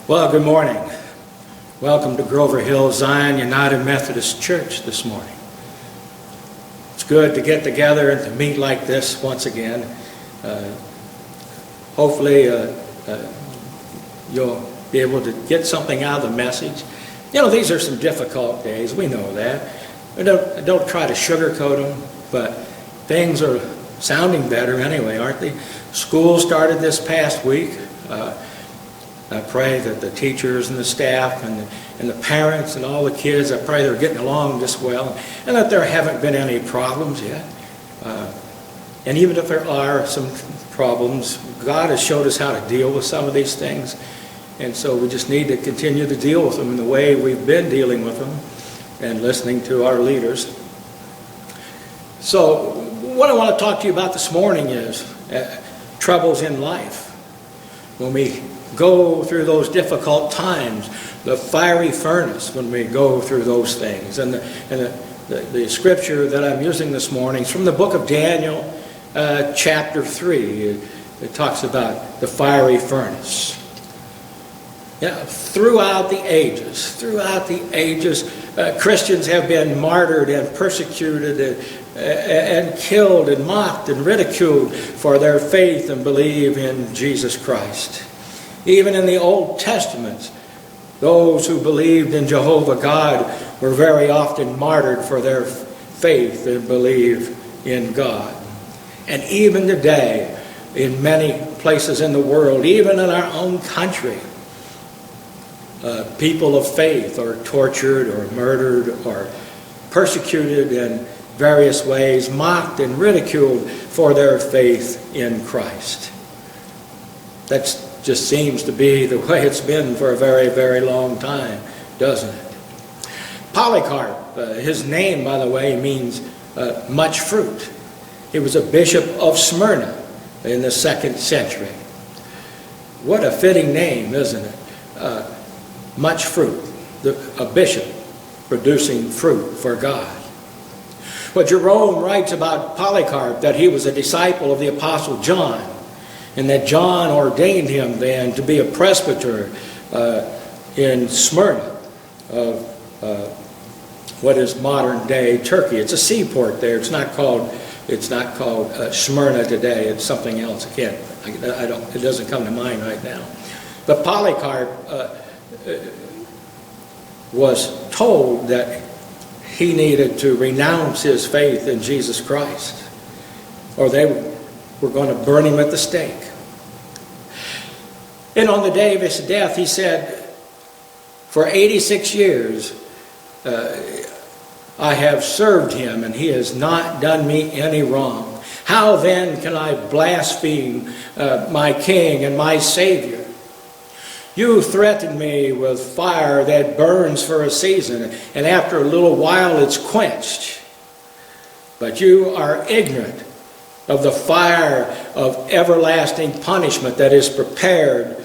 Well, good morning. Welcome to Grover Hill Zion United Methodist Church this morning. It's good to get together and to meet like this once again. Hopefully you'll be able to get something out of the message. You know, these are some difficult days. We know that. I don't try to sugarcoat them, but things are sounding better anyway, aren't they? School started this past week. I pray that the teachers and the staff and the parents and all the kids, I pray they're getting along just well, and that there haven't been any problems yet. And even if there are some problems, God has showed us how to deal with some of these things. And so we just need to continue to deal with them in the way we've been dealing with them and listening to our leaders. So what I want to talk to you about this morning is troubles in life. When we go through those difficult times, the fiery furnace, when we go through those things. And the scripture that I'm using this morning is from the book of Daniel, chapter 3. It talks about the fiery furnace. Yeah, throughout the ages, Christians have been martyred and persecuted and killed and mocked and ridiculed for their faith and belief in Jesus Christ. Even in the Old Testament, those who believed in Jehovah God were very often martyred for their faith and belief in God. And even today, in many places in the world, even in our own country, people of faith are tortured or murdered or persecuted in various ways, mocked and ridiculed for their faith in Christ. That just seems to be the way it's been for a very, very long time, doesn't it? Polycarp, his name, by the way, means much fruit. He was a bishop of Smyrna in the 2nd century. What a fitting name, isn't it? Much fruit. A bishop producing fruit for God. Well, Jerome writes about Polycarp that he was a disciple of the Apostle John, and that John ordained him then to be a presbyter in Smyrna of what is modern-day Turkey. It's a seaport there. It's not called Smyrna today. It's something else. It doesn't come to mind right now. But Polycarp was told that he needed to renounce his faith in Jesus Christ, or they were going to burn him at the stake. And on the day of his death, he said, "For 86 years I have served him, and he has not done me any wrong. How then can I blaspheme my King and my Savior? You threaten me with fire that burns for a season, and after a little while it's quenched. But you are ignorant of the fire of everlasting punishment that is prepared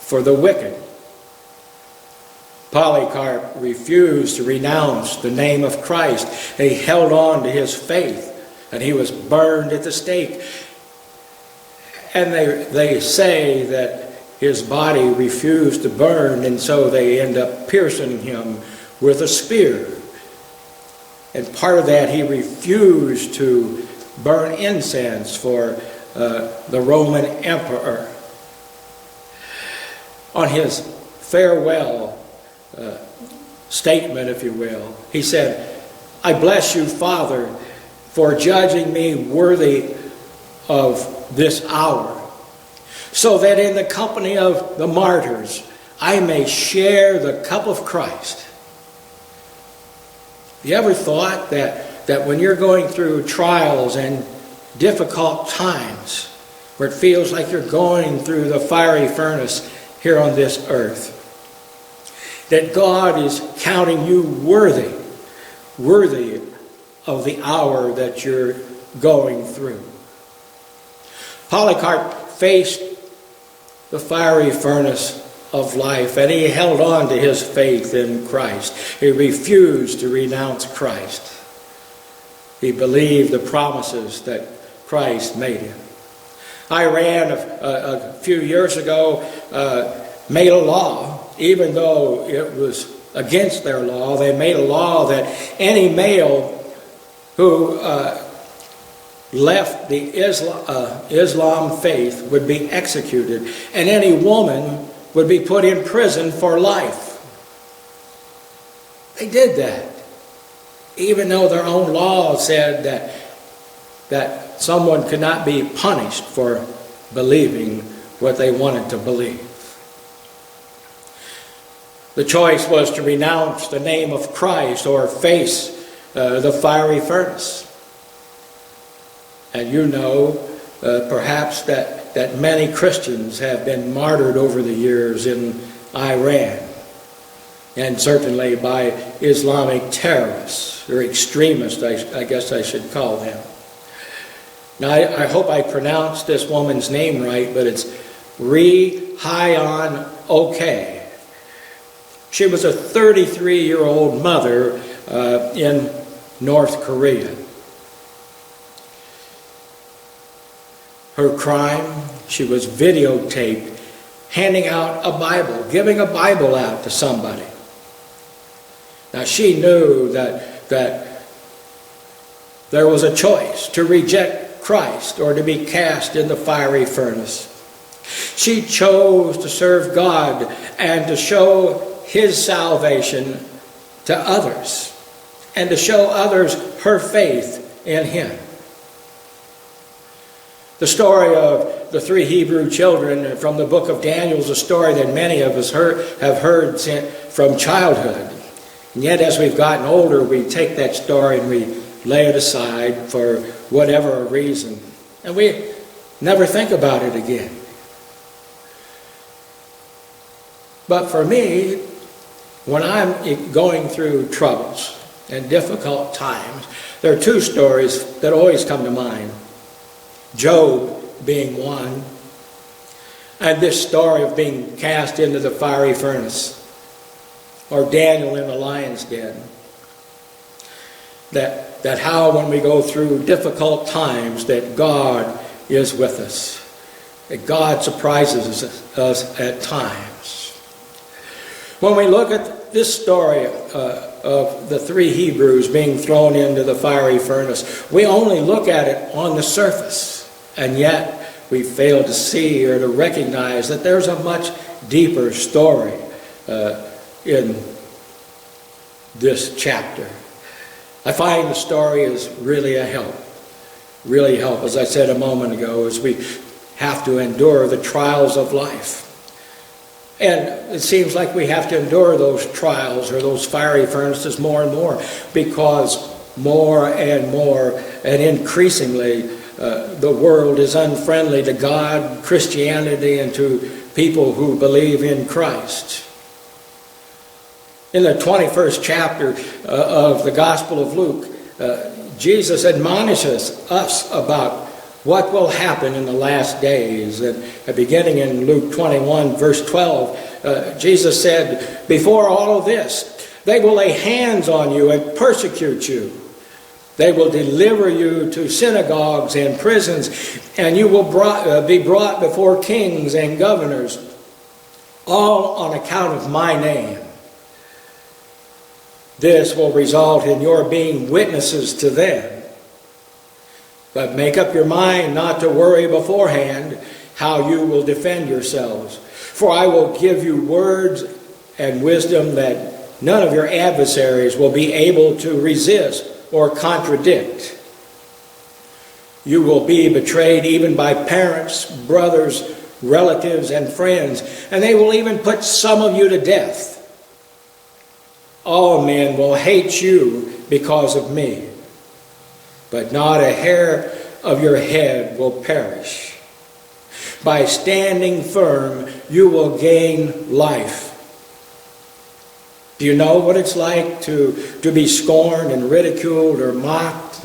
for the wicked." Polycarp refused to renounce the name of Christ. He held on to his faith, and he was burned at the stake. And they say that his body refused to burn, and so they end up piercing him with a spear. And part of that, he refused to burn incense for the Roman emperor. On his farewell statement, if you will, he said, "I bless you, Father, for judging me worthy of this hour, so that in the company of the martyrs I may share the cup of Christ." You ever thought that when you're going through trials and difficult times, where it feels like you're going through the fiery furnace here on this earth, that God is counting you worthy of the hour that you're going through? Polycarp faced the fiery furnace of life, and he held on to his faith in Christ. He refused to renounce Christ. He believed the promises that Christ made him. I ran a few years ago made a law, even though it was against their law. They made a law that any male who left the Islam faith would be executed, and any woman would be put in prison for life. They did that, even though their own law said that someone could not be punished for believing what they wanted to believe. The choice was to renounce the name of Christ or face the fiery furnace. And you know, perhaps that many Christians have been martyred over the years in Iran, and certainly by Islamic terrorists, or extremists, I guess I should call them. Now, I hope I pronounced this woman's name right, but it's Ri Hyon Ok. She was a 33-year-old mother in North Korea. Her crime, she was videotaped handing out a Bible, giving a Bible out to somebody. Now, she knew that there was a choice to reject Christ or to be cast in the fiery furnace. She chose to serve God and to show His salvation to others, and to show others her faith in Him. The story of the 3 Hebrew children from the book of Daniel is a story that many of us have heard from childhood. And yet as we've gotten older, we take that story and we lay it aside for whatever reason. And we never think about it again. But for me, when I'm going through troubles and difficult times, there are 2 stories that always come to mind. Job being one, and this story of being cast into the fiery furnace, or Daniel in the lion's den. That how when we go through difficult times that God is with us, that God surprises us at times. When we look at this story of the 3 Hebrews being thrown into the fiery furnace, we only look at it on the surface. And yet we fail to see or to recognize that there's a much deeper story in this chapter. I find the story is really a help. Really help, as I said a moment ago, as we have to endure the trials of life. And it seems like we have to endure those trials or those fiery furnaces more and more, because more and more and increasingly the world is unfriendly to God, Christianity, and to people who believe in Christ. In the 21st chapter of the Gospel of Luke, Jesus admonishes us about what will happen in the last days. And beginning in Luke 21, verse 12, Jesus said, "Before all of this, they will lay hands on you and persecute you. They will deliver you to synagogues and prisons, and you will be brought before kings and governors, all on account of my name. This will result in your being witnesses to them. But make up your mind not to worry beforehand how you will defend yourselves. For I will give you words and wisdom that none of your adversaries will be able to resist or contradict. You will be betrayed even by parents, brothers, relatives, and friends, and they will even put some of you to death. All men will hate you because of me, but not a hair of your head will perish. By standing firm, you will gain life." Do you know what it's like to be scorned and ridiculed or mocked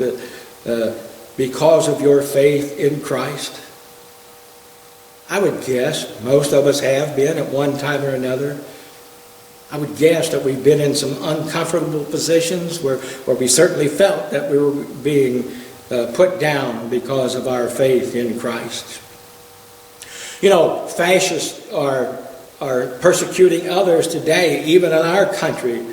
because of your faith in Christ? I would guess most of us have been at one time or another. I would guess that we've been in some uncomfortable positions where we certainly felt that we were being put down because of our faith in Christ. You know, fascists are are persecuting others today, even in our country,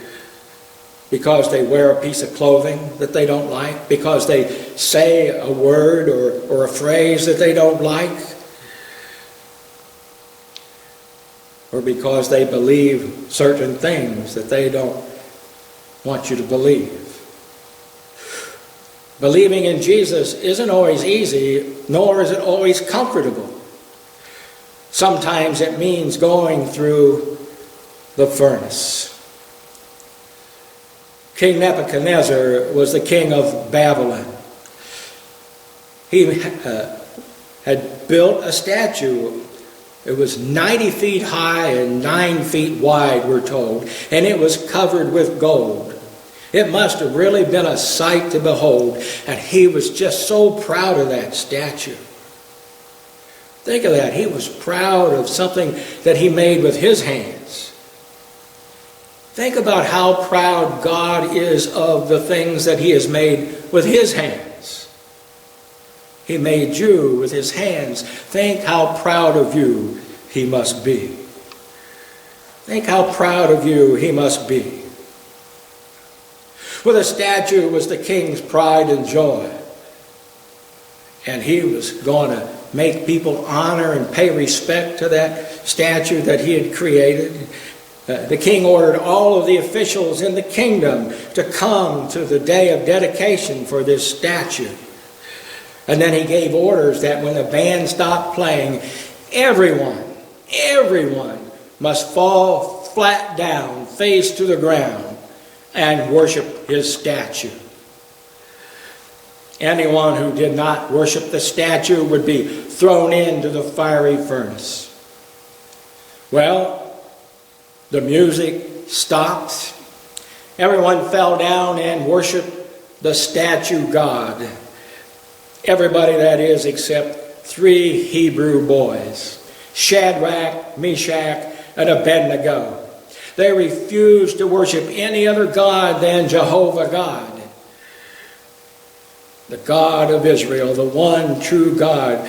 because they wear a piece of clothing that they don't like, because they say a word or a phrase that they don't like, or because they believe certain things that they don't want you to believe. Believing in Jesus isn't always easy, nor is it always comfortable. Sometimes it means going through the furnace. King Nebuchadnezzar was the king of Babylon. He had built a statue. It was 90 feet high and 9 feet wide, we're told, and it was covered with gold. It must have really been a sight to behold, and he was just so proud of that statue. Think of that. He was proud of something that he made with his hands. Think about how proud God is of the things that he has made with his hands. He made you with his hands. Think how proud of you he must be. Think how proud of you he must be. Well, the statue was the king's pride and joy. And he was going to make people honor and pay respect to that statue that he had created. The king ordered all of the officials in the kingdom to come to the day of dedication for this statue. And then he gave orders that when the band stopped playing, everyone must fall flat down, face to the ground, and worship his statue. Anyone who did not worship the statue would be thrown into the fiery furnace. Well, the music stopped. Everyone fell down and worshiped the statue god. Everybody, that is, except 3 Hebrew boys, Shadrach, Meshach, and Abednego. They refused to worship any other god than Jehovah God, the God of Israel, the one true God.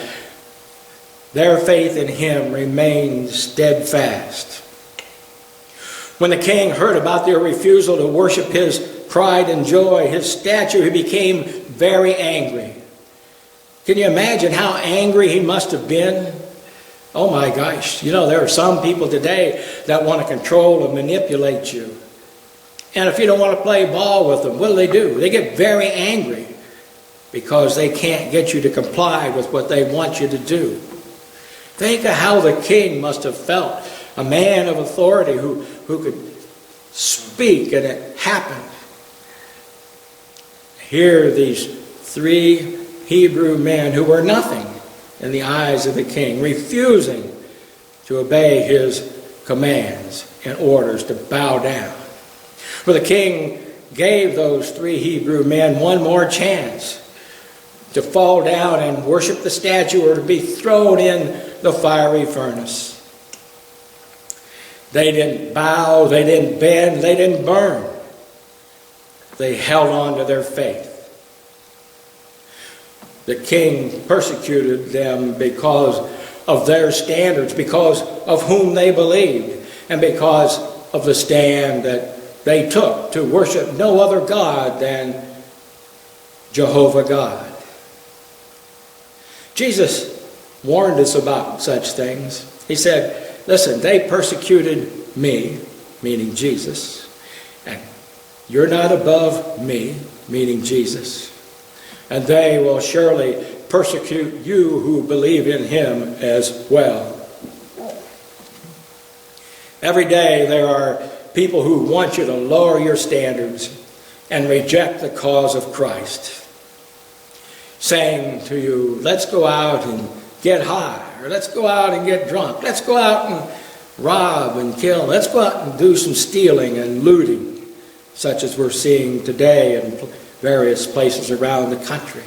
Their faith in him remained steadfast. When the king heard about their refusal to worship his pride and joy, his statue, he became very angry. Can you imagine how angry he must have been? Oh my gosh, there are some people today that want to control and manipulate you. And if you don't want to play ball with them, what do? They get very angry because they can't get you to comply with what they want you to do. Think of how the king must have felt, a man of authority who could speak and it happened. Here these 3 Hebrew men who were nothing in the eyes of the king, refusing to obey his commands and orders to bow down. But the king gave those 3 Hebrew men one more chance to fall down and worship the statue or to be thrown in the fiery furnace. They didn't bow, they didn't bend, they didn't burn. They held on to their faith. The king persecuted them because of their standards, because of whom they believed, and because of the stand that they took to worship no other God than Jehovah God. Jesus warned us about such things. He said, listen, they persecuted me, meaning Jesus, and you're not above me, meaning Jesus. And they will surely persecute you who believe in him as well. Every day there are people who want you to lower your standards and reject the cause of Christ, saying to you, let's go out and get high, or let's go out and get drunk, let's go out and rob and kill, let's go out and do some stealing and looting, such as we're seeing today in various places around the country.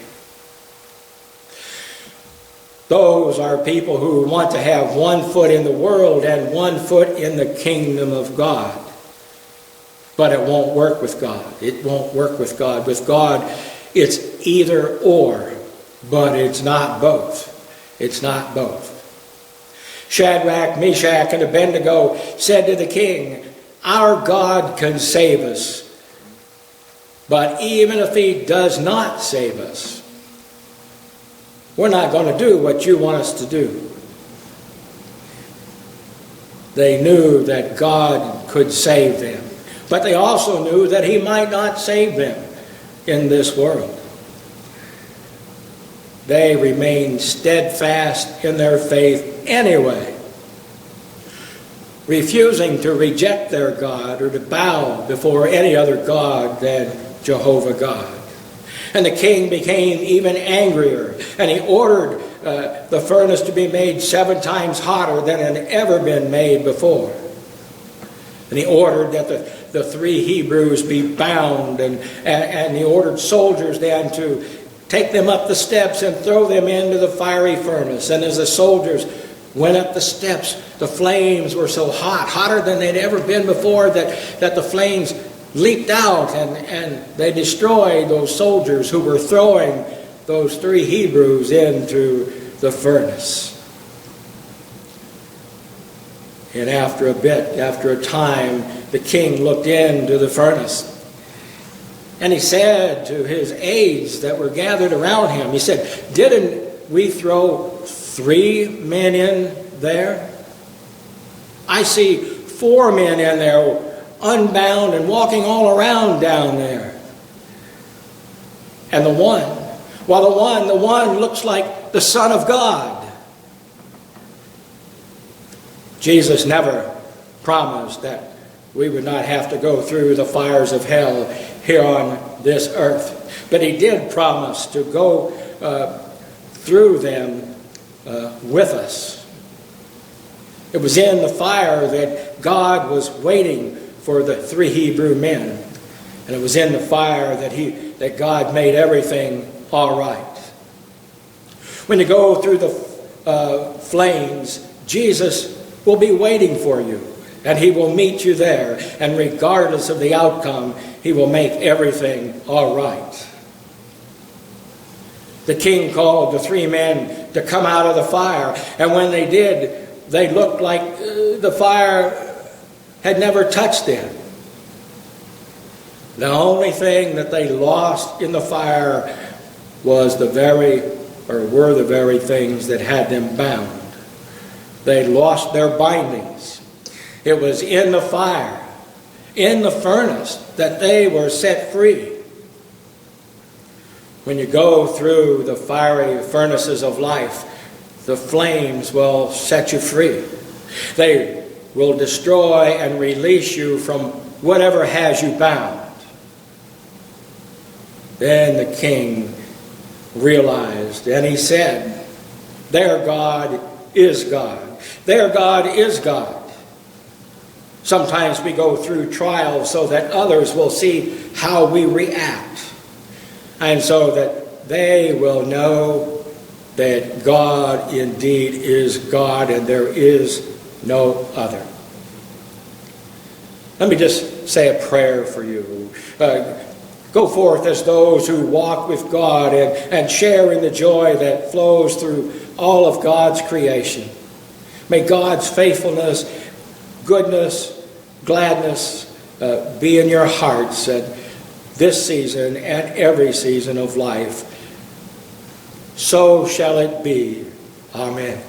Those are people who want to have one foot in the world and one foot in the kingdom of God. But it won't work with God. It won't work with God. With God, it's either or, but it's not both. It's not both. Shadrach, Meshach, and Abednego said to the king, "Our God can save us. But even if he does not save us, we're not going to do what you want us to do." They knew that God could save them, but they also knew that he might not save them in this world. They remained steadfast in their faith anyway, refusing to reject their God or to bow before any other God than Jehovah God. And the king became even angrier, and he ordered the furnace to be made 7 times hotter than it had ever been made before. And he ordered that the 3 Hebrews be bound, and he ordered soldiers then to take them up the steps and throw them into the fiery furnace. And as the soldiers went up the steps, the flames were so hot, hotter than they'd ever been before, that the flames leaped out, and they destroyed those soldiers who were throwing those 3 Hebrews into the furnace. And after a time, the king looked into the furnace, and he said to his aides that were gathered around him, he said, "Didn't we throw 3 men in there? I see 4 men in there, unbound and walking all around down there. And the one looks like the Son of God." Jesus never promised that we would not have to go through the fires of hell here on this earth. But he did promise to go through them with us. It was in the fire that God was waiting for the 3 Hebrew men. And it was in the fire that God made everything all right. When you go through the flames, Jesus will be waiting for you, and he will meet you there. And regardless of the outcome, he will make everything all right. The king called the 3 men to come out of the fire, and when they did, they looked like the fire had never touched them. The only thing that they lost in the fire were the very things that had them bound. They lost their bindings. It was in the fire, in the furnace, that they were set free. When you go through the fiery furnaces of life, the flames will set you free. They will destroy and release you from whatever has you bound. Then the king realized, and he said, "Their God is God. Their God is God." Sometimes we go through trials so that others will see how we react, and so that they will know that God indeed is God and there is no other. Let me just say a prayer for you. Go forth as those who walk with God and share in the joy that flows through all of God's creation. May God's faithfulness, goodness, gladness be in your hearts at this season and every season of life. So shall it be. Amen.